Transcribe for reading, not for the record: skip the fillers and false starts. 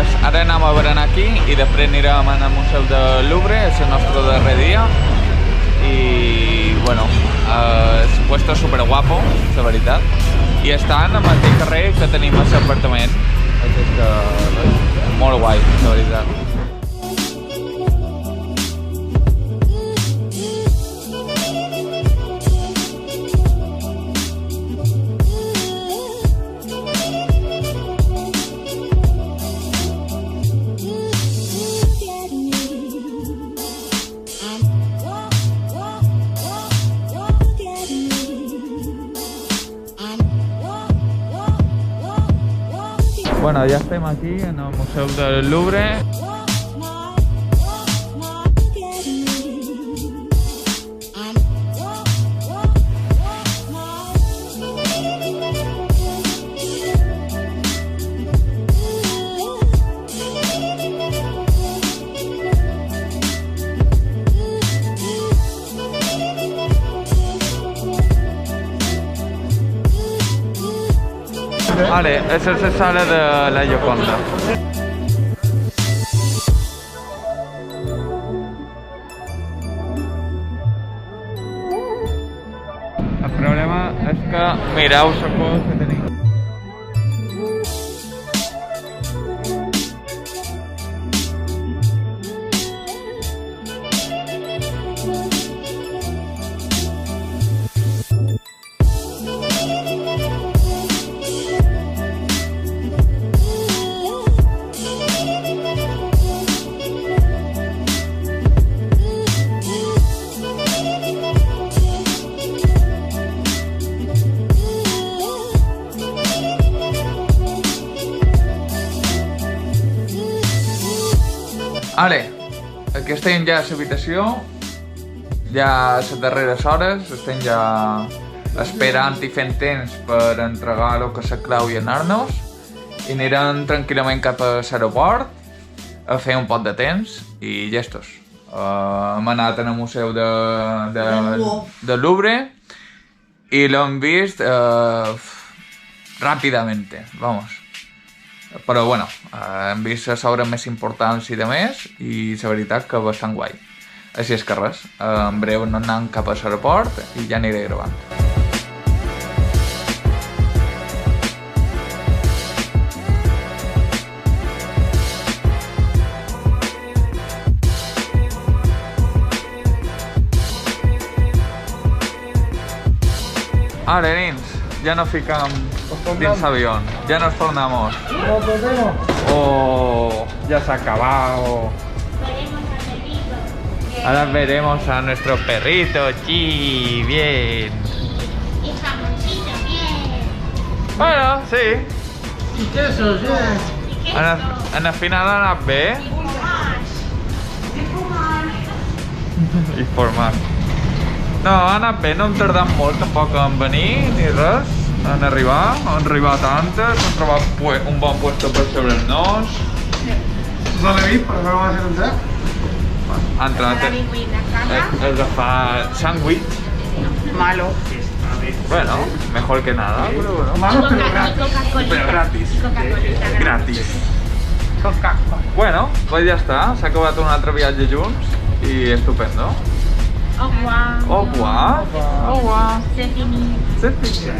res, ara anem a berenar aquí i després anirem al Museu del Louvre, és el nostre darrer dia. I bueno, el puesto és super guapo, la veritat. I estan al mateix carrer que tenim a l'apartament. Així que molt guai, la veritat. Bueno, ja estem aquí en el Museu del Louvre. Vale, esa es la sala de la Gioconda. El problema és que mireu la por que tenim. Ara, aquí estem ja a l'habitació, ja a les darreres hores, estem ja esperant i fent temps per entregar el que és la clau i anar-nos i anirem tranquil·lament cap a l'aeroport a fer un pot de temps i llestos. Hem anat al Museu del Louvre i l'hem vist ràpidament, vamos. Però bueno, hem vist les obres més importants i de més i la veritat que bastant guai. Així és que res, en breu anem cap a l'aeroport i ja aniré gravant. Ara, nins, ya nos ficamos dins avión, ya nos tornamos. Oh, ya se ha acabado. Ahora veremos a nuestro perrito, sí, bien. Y jamoncito, bien. Bueno, sí. Y quesos, bien. En el final han anat bé. I format. No, ha anat bé, no hem tardat molt tampoc en venir ni res. En arribar, han arribat antes, hem trobat un bon puesto per sobre-nos. No l'he vist, però no va ser un cert. Ha entrat el de fa sándwich. Malo. Bueno, mejor que nada, pero bueno. Malo, pero gratis. Coca-Colita. Pero gratis. Coca-Colita. Gratis. Coca-Cola. Bueno, pues ja està, s'ha acabat un altre viatge junts i estupendo. Au revoir. Au revoir. Au revoir. C'est fini. C'est fini.